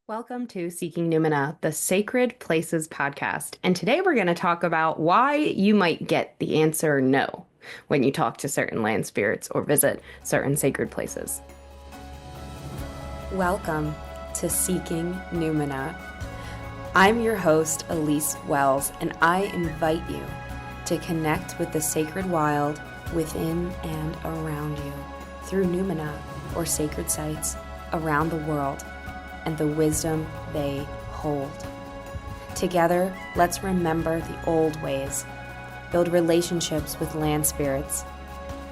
Welcome to Seeking Numina, the Sacred Places podcast. And today we're going to talk about why you might get the answer no when you talk to certain land spirits or visit certain sacred places. Welcome to Seeking Numina. I'm your host, Elise Wells, and I invite you to connect with the sacred wild within and around you through Numina or sacred sites around the world and the wisdom they hold. Together, let's remember the old ways, build relationships with land spirits,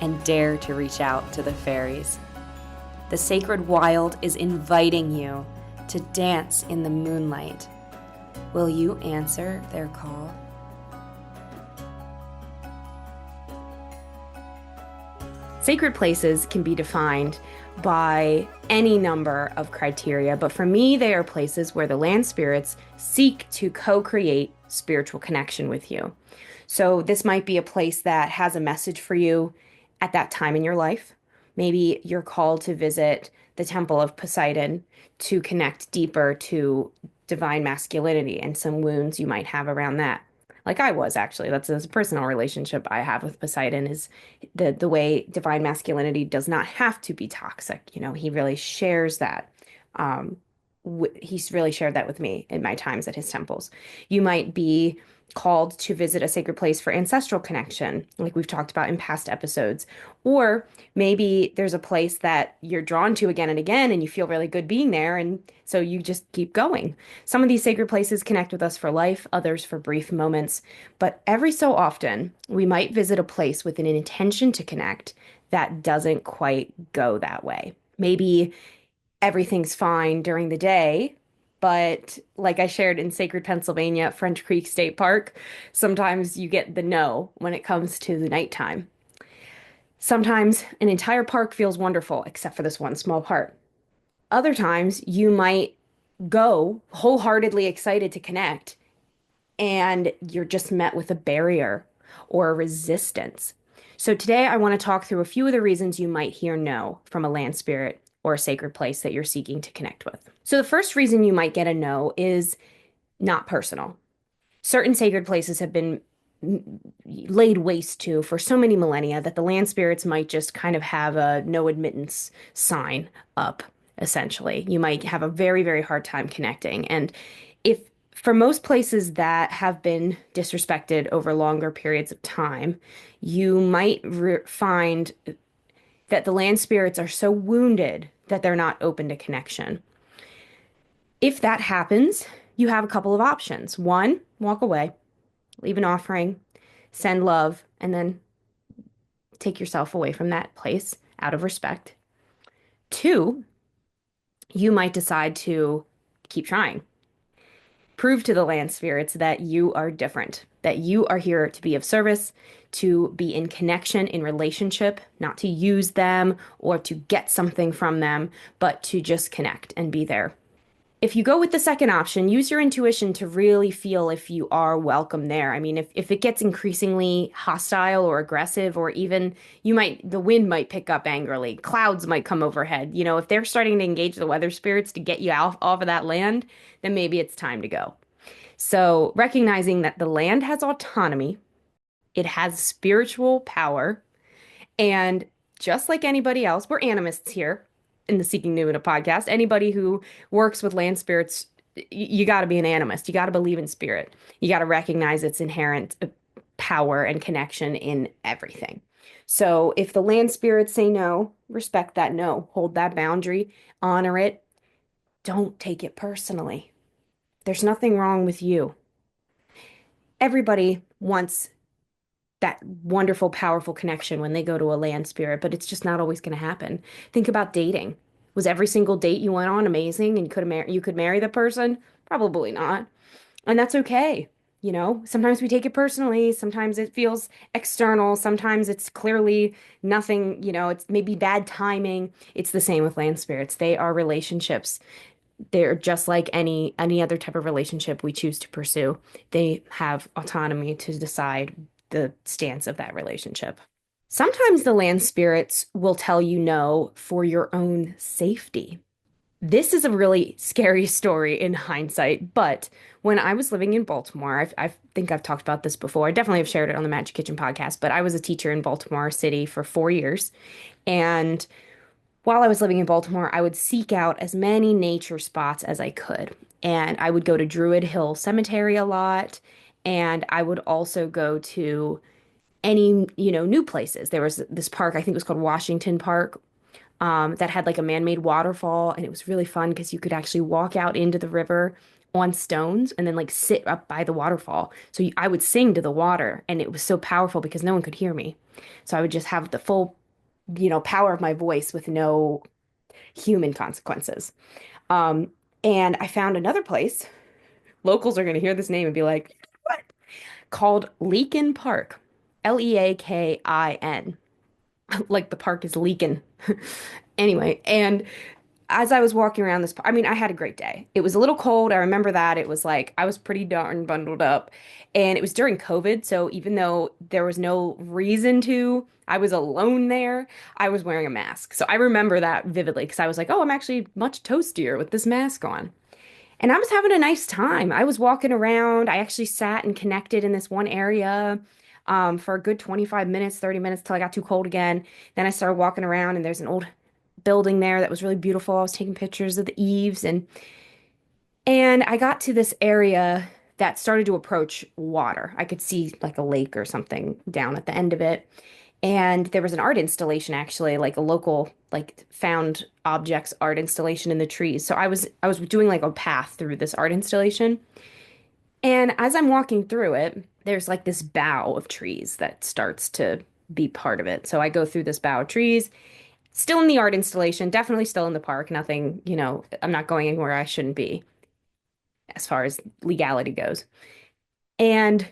and dare to reach out to the fairies. The sacred wild is inviting you to dance in the moonlight. Will you answer their call? Sacred places can be defined by any number of criteria, but for me, they are places where the land spirits seek to co-create spiritual connection with you. So this might be a place that has a message for you at that time in your life. Maybe you're called to visit the Temple of Poseidon to connect deeper to divine masculinity and some wounds you might have around that. Like I was actually. That's a personal relationship I have with Poseidon is the way divine masculinity does not have to be toxic. You know, he really shares that. He's really shared that with me in my times at his temples. You might be called to visit a sacred place for ancestral connection, like we've talked about in past episodes. Or maybe there's a place that you're drawn to again and again, and you feel really good being there, and so you just keep going. Some of these sacred places connect with us for life, others for brief moments. But every so often, we might visit a place with an intention to connect that doesn't quite go that way. Maybe everything's fine during the day. But like I shared in Sacred Pennsylvania at French Creek State Park, sometimes you get the no when it comes to the nighttime. Sometimes an entire park feels wonderful, except for this one small part. Other times you might go wholeheartedly excited to connect, and you're just met with a barrier or a resistance. So today I want to talk through a few of the reasons you might hear no from a land spirit or a sacred place that you're seeking to connect with. So the first reason you might get a no is not personal. Certain sacred places have been laid waste to for so many millennia that the land spirits might just kind of have a no admittance sign up, essentially. You might have a very, very hard time connecting. And if for most places that have been disrespected over longer periods of time, you might find that the land spirits are so wounded that they're not open to connection. If that happens, you have a couple of options. One, walk away, leave an offering, send love, and then take yourself away from that place out of respect. Two, you might decide to keep trying. Prove to the land spirits that you are different, that you are here to be of service, to be in connection, in relationship, not to use them or to get something from them, but to just connect and be there. If you go with the second option, use your intuition to really feel if you are welcome there. I mean, if it gets increasingly hostile or aggressive, or even the wind might pick up angrily, clouds might come overhead. You know, if they're starting to engage the weather spirits to get you off of that land, then maybe it's time to go. So recognizing that the land has autonomy, it has spiritual power, and just like anybody else, we're animists here in the Seeking Numina podcast. Anybody who works with land spirits, you got to be an animist. You got to believe in spirit. You got to recognize its inherent power and connection in everything. So if the land spirits say no, respect that no, hold that boundary, honor it. Don't take it personally. There's nothing wrong with you. Everybody wants that wonderful, powerful connection when they go to a land spirit, but it's just not always going to happen. Think about dating. Was every single date you went on amazing and you could marry the person? Probably not. And that's okay. You know, sometimes we take it personally. Sometimes it feels external. Sometimes it's clearly nothing, you know, it's maybe bad timing. It's the same with land spirits. They are relationships. They're just like any other type of relationship we choose to pursue. They have autonomy to decide the stance of that relationship. Sometimes the land spirits will tell you no for your own safety. This is a really scary story in hindsight, but when I was living in Baltimore, I think I've talked about this before. I definitely have shared it on the Magic Kitchen podcast, but I was a teacher in Baltimore City for 4 years. And while I was living in Baltimore, I would seek out as many nature spots as I could. And I would go to Druid Hill Cemetery a lot. And I would also go to any, new places. There was this park, I think it was called Washington Park, that had like a man-made waterfall, and it was really fun because you could actually walk out into the river on stones and then like sit up by the waterfall. So I would sing to the water, and it was so powerful because no one could hear me. So I would just have the full, power of my voice with no human consequences. Um, and I found another place. Locals are going to hear this name and be like, "What?" Called Leakin Park. Leakin. Like the park is leaking. Anyway, and as I was walking around this, I mean, I had a great day. It was a little cold. I remember that. It was like I was pretty darn bundled up. And it was during COVID. So even though there was no reason to, I was alone there, I was wearing a mask. So I remember that vividly because I was like, oh, I'm actually much toastier with this mask on. And I was having a nice time. I was walking around. I actually sat and connected in this one area for a good 25 minutes, 30 minutes till I got too cold again. Then I started walking around, and there's an old building there that was really beautiful. I was taking pictures of the eaves, and I got to this area that started to approach water. I could see like a lake or something down at the end of it. And there was an art installation actually, like a local like found objects art installation in the trees. So I was doing like a path through this art installation. And as I'm walking through it, there's like this bough of trees that starts to be part of it. So I go through this bough of trees, still in the art installation, definitely still in the park. Nothing, I'm not going anywhere I shouldn't be as far as legality goes. And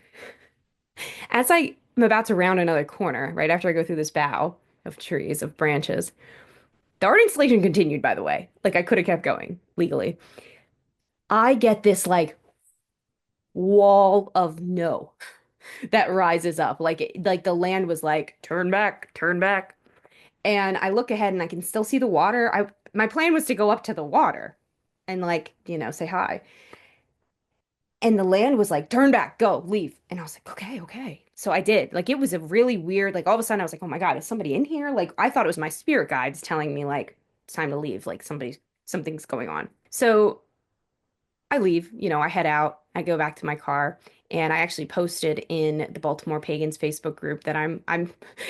as I am about to round another corner, right after I go through this bough of trees, of branches, the art installation continued, by the way. Like I could have kept going legally. I get this like wall of no that rises up. Like the land was like, turn back, turn back. And I look ahead and I can still see the water. My plan was to go up to the water and like, say hi. And the land was like, turn back, go, leave. And I was like, okay, okay. So I did. Like it was a really weird, like all of a sudden I was like, oh my God, is somebody in here? Like I thought it was my spirit guides telling me like it's time to leave, like something's going on. So I leave, I head out, I go back to my car, and I actually posted in the Baltimore Pagans Facebook group that I'm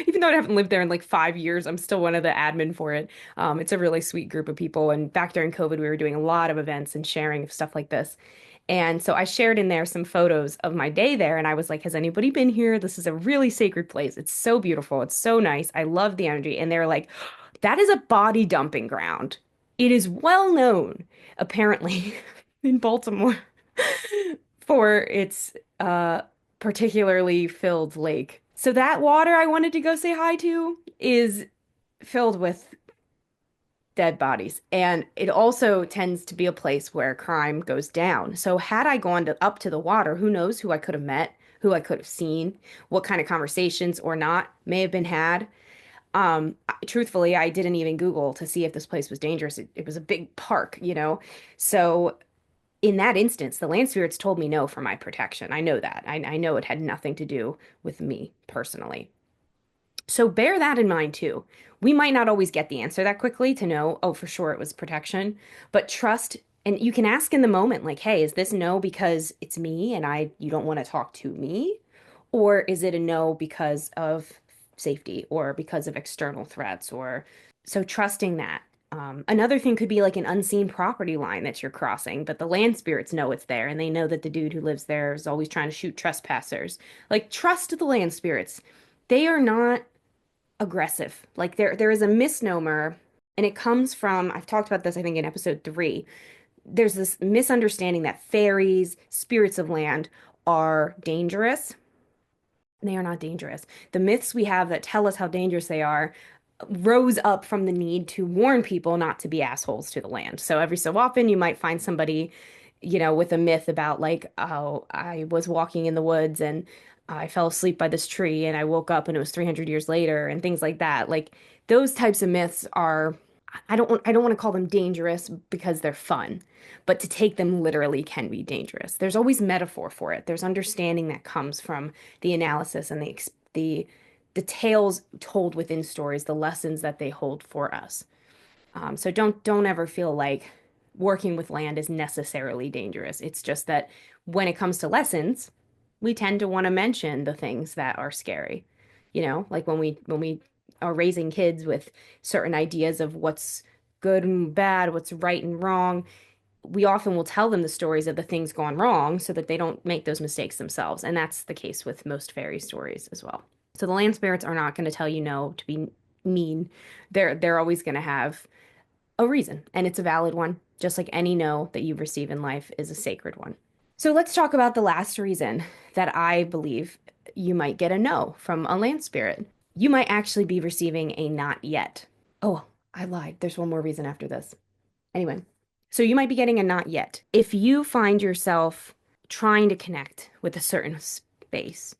even though I haven't lived there in like 5 years, I'm still one of the admin for it. It's a really sweet group of people, and back during COVID, we were doing a lot of events and sharing of stuff like this. And so I shared in there some photos of my day there, and I was like, has anybody been here? This is a really sacred place. It's so beautiful. It's so nice. I love the energy. And they're like, that is a body dumping ground. It is well known, apparently, in Baltimore for its particularly filled lake. So that water I wanted to go say hi to is filled with dead bodies. And it also tends to be a place where crime goes down. So had I gone up to the water, who knows who I could have met, who I could have seen, what kind of conversations or not may have been had. Truthfully, I didn't even Google to see if this place was dangerous. It was a big park. So in that instance, the land spirits told me no for my protection. I know that. I know it had nothing to do with me personally. So bear that in mind too. We might not always get the answer that quickly to know, oh, for sure it was protection, but trust, and you can ask in the moment, like, hey, is this no because it's me and you don't want to talk to me? Or is it a no because of safety or because of external threats? Or so trusting that. Another thing could be like an unseen property line that you're crossing, but the land spirits know it's there and they know that the dude who lives there is always trying to shoot trespassers. Like, trust the land spirits. They are not aggressive. Like there is a misnomer, and it comes from, I've talked about this, I think, in episode 3. There's this misunderstanding that fairies, spirits of land, are dangerous. They are not dangerous. The myths we have that tell us how dangerous they are rose up from the need to warn people not to be assholes to the land. So every so often you might find somebody, with a myth about like, oh, I was walking in the woods and I fell asleep by this tree and I woke up and it was 300 years later and things like that. Like those types of myths are I don't want to call them dangerous because they're fun, but to take them literally can be dangerous. There's always metaphor for it. There's understanding that comes from the analysis and the tales told within stories, the lessons that they hold for us. So don't ever feel like working with land is necessarily dangerous. It's just that when it comes to lessons, we tend to want to mention the things that are scary. You know, like when we are raising kids with certain ideas of what's good and bad, what's right and wrong, we often will tell them the stories of the things gone wrong so that they don't make those mistakes themselves. And that's the case with most fairy stories as well. So the land spirits are not going to tell you no to be mean. They're always going to have a reason, and it's a valid one, just like any no that you receive in life is a sacred one. So let's talk about the last reason that I believe you might get a no from a land spirit. You might actually be receiving a not yet. Oh, I lied. There's one more reason after this. Anyway, so you might be getting a not yet. If you find yourself trying to connect with a certain space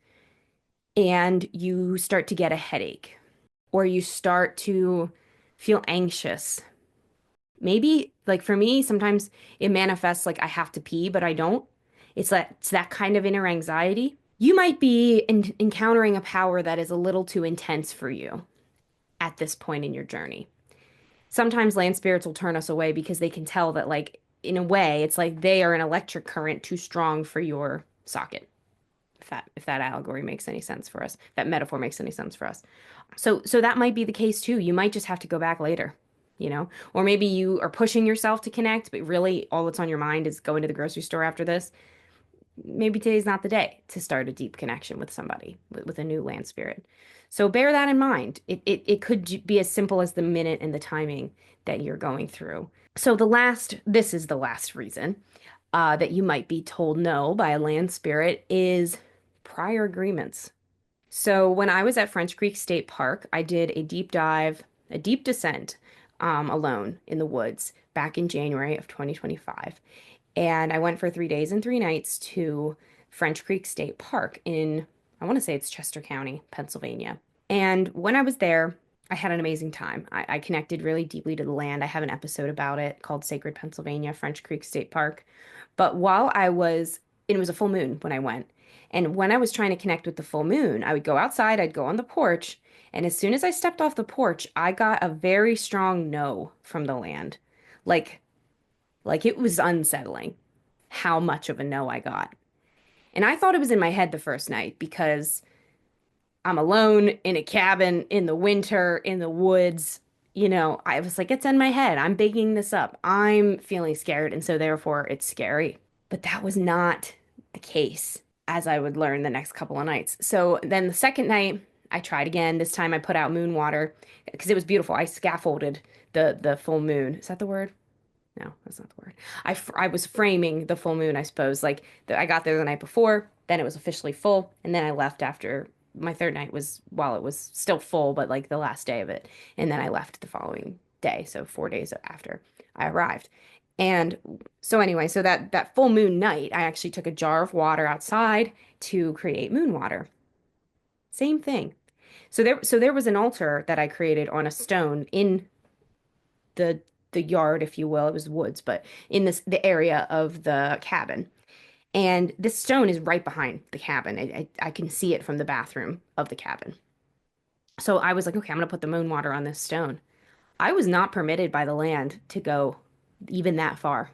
and you start to get a headache or you start to feel anxious. Maybe like for me, sometimes it manifests like I have to pee, but I don't. It's that kind of inner anxiety. You might be encountering a power that is a little too intense for you at this point in your journey. Sometimes land spirits will turn us away because they can tell that like in a way, it's like they are an electric current too strong for your socket. If that allegory makes any sense for us, that metaphor makes any sense for us. So that might be the case too. You might just have to go back later, you know? Or maybe you are pushing yourself to connect, but really all that's on your mind is going to the grocery store after this. Maybe today's not the day to start a deep connection with somebody, with a new land spirit. So bear that in mind. It could be as simple as the minute and the timing that you're going through. So this is the last reason that you might be told no by a land spirit is prior agreements. So when I was at French Creek State Park, I did a deep dive, a deep descent alone in the woods back in January of 2025. And I went for 3 days and 3 nights to French Creek State Park in, I want to say it's Chester County, Pennsylvania. And when I was there, I had an amazing time. I connected really deeply to the land. I have an episode about it called Sacred Pennsylvania, French Creek State Park. But it was a full moon when I went. And when I was trying to connect with the full moon, I would go outside, I'd go on the porch, and as soon as I stepped off the porch, I got a very strong no from the land. Like, like it was unsettling how much of a no I got. And I thought it was in my head the first night because I'm alone in a cabin in the winter in the woods. You know, I was like, it's in my head. I'm baking this up. I'm feeling scared. And so therefore it's scary. But that was not the case, as I would learn the next couple of nights. So then the second night, I tried again. This time I put out moon water because it was beautiful. I scaffolded the full moon. Is that the word? No, that's not the word. I was framing the full moon, I suppose. Like I got there the night before, then it was officially full, and then I left after my third night was while it was still full, but like the last day of it. And then I left the following day, so 4 days after I arrived. And so anyway, so that full moon night, I actually took a jar of water outside to create moon water. Same thing. So there was an altar that I created on a stone in the the yard, if you will. It was woods, but in the area of the cabin. And this stone is right behind the cabin. I can see it from the bathroom of the cabin. So I was like, okay, I'm gonna put the moon water on this stone. I was not permitted by the land to go even that far.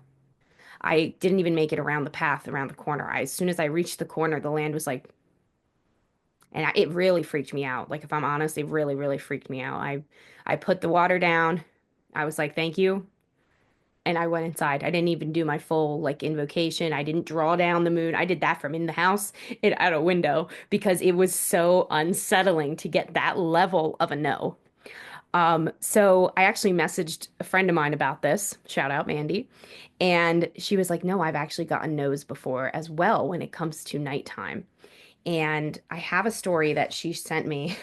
I didn't even make it around the path around the corner. As soon as I reached the corner, the land was like, and it really freaked me out. Like if I'm honest, it really, really freaked me out. I put the water down. I was like, thank you. And I went inside. I didn't even do my full like invocation. I didn't draw down the moon. I did that from in the house it out a window because it was so unsettling to get that level of a no. So I actually messaged a friend of mine about this. Shout out Mandy. And she was like, "No, I've actually gotten no's before as well when it comes to nighttime." And I have a story that she sent me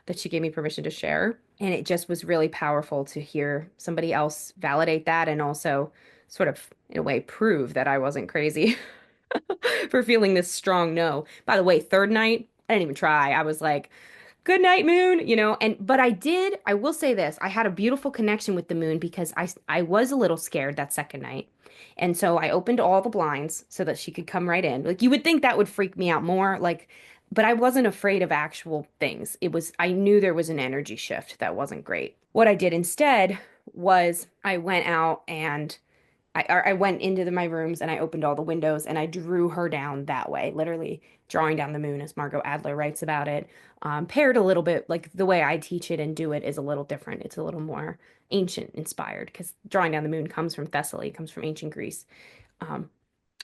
that she gave me permission to share. And it just was really powerful to hear somebody else validate that and also sort of, in a way, prove that I wasn't crazy for feeling this strong no. By the way, third night, I didn't even try. I was like, good night, moon, but I will say this, I had a beautiful connection with the moon because I was a little scared that second night. And so I opened all the blinds so that she could come right in. Like you would think that would freak me out more, like, but I wasn't afraid of actual things. I knew there was an energy shift that wasn't great. What I did instead was I went out and I went into my rooms and I opened all the windows and I drew her down that way, literally drawing down the moon, as Margot Adler writes about it. Paired a little bit, like the way I teach it and do it is a little different. It's a little more ancient inspired because drawing down the moon comes from Thessaly, comes from ancient Greece. Um,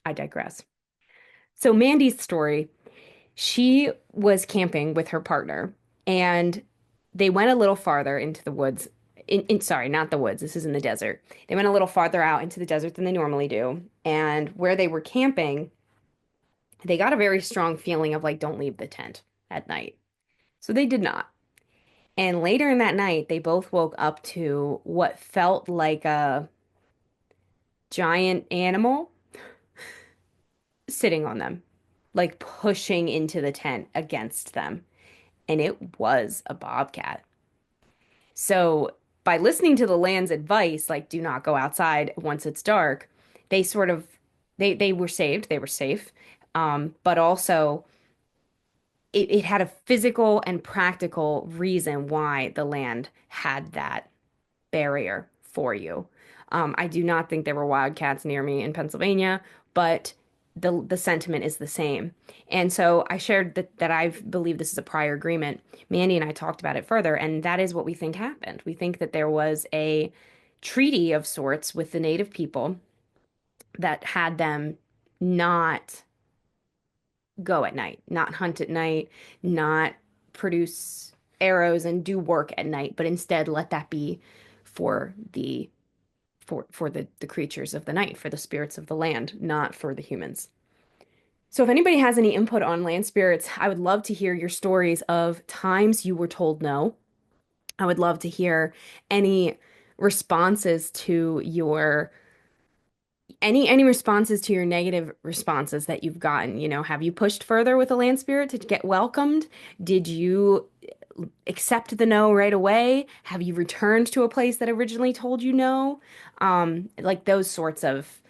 I digress. So Mandy's story, she was camping with her partner and they went a little farther into the woods. Sorry, not the woods. This is in the desert. They went a little farther out into the desert than they normally do. And where they were camping, they got a very strong feeling of like, don't leave the tent at night. So they did not. And later in that night, they both woke up to what felt like a giant animal sitting on them, like pushing into the tent against them. And it was a bobcat. So by listening to the land's advice, like do not go outside once it's dark, they sort of they were saved, they were safe. But also it had a physical and practical reason why the land had that barrier for you. I do not think there were wildcats near me in Pennsylvania, but the sentiment is the same. And so I shared that I believe this is a prior agreement. Mandy and I talked about it further, and that is what we think happened. We think that there was a treaty of sorts with the native people that had them not go at night, not hunt at night, not produce arrows and do work at night, but instead let that be for the creatures of the night, for the spirits of the land, not for the humans. So if anybody has any input on land spirits, I would love to hear your stories of times you were told no. I would love to hear any responses to your any responses to your negative responses that you've gotten. Have you pushed further with a land spirit to get welcomed? Did you accept the no right away? Have you returned to a place that originally told you no? Like those sorts of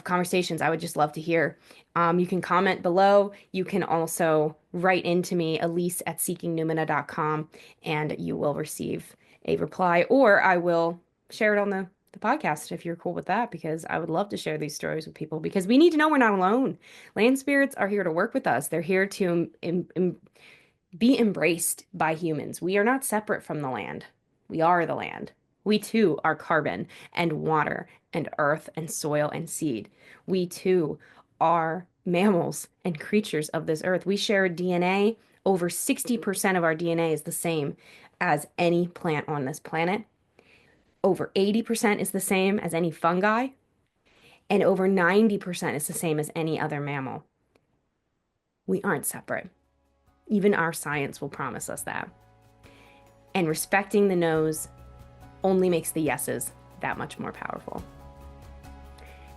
conversations, I would just love to hear. You can comment below. You can also write into me, elise@seekingnumina.com, and you will receive a reply, or I will share it on the podcast if you're cool with that, because I would love to share these stories with people because we need to know we're not alone. Land spirits are here to work with us. They're here to be embraced by humans. We are not separate from the land. We are the land. We too are carbon and water and earth and soil and seed. We too are mammals and creatures of this earth. We share DNA. Over 60% of our DNA is the same as any plant on this planet. Over 80% is the same as any fungi. And over 90% is the same as any other mammal. We aren't separate. Even our science will promise us that. And respecting the no's only makes the yeses that much more powerful.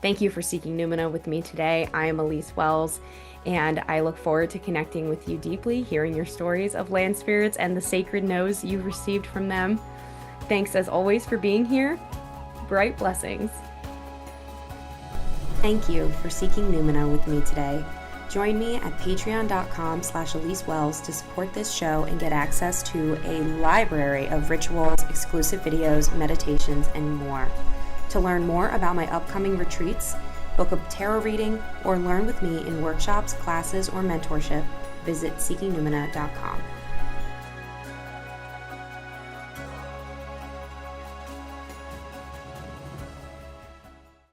Thank you for Seeking Numina with me today. I am Elise Wells, and I look forward to connecting with you deeply, hearing your stories of land spirits and the sacred no's you've received from them. Thanks as always for being here. Bright blessings. Thank you for Seeking Numina with me today. Join me at patreon.com/Elise Wells to support this show and get access to a library of rituals, exclusive videos, meditations, and more. To learn more about my upcoming retreats, book a tarot reading, or learn with me in workshops, classes, or mentorship, visit seekingnumina.com.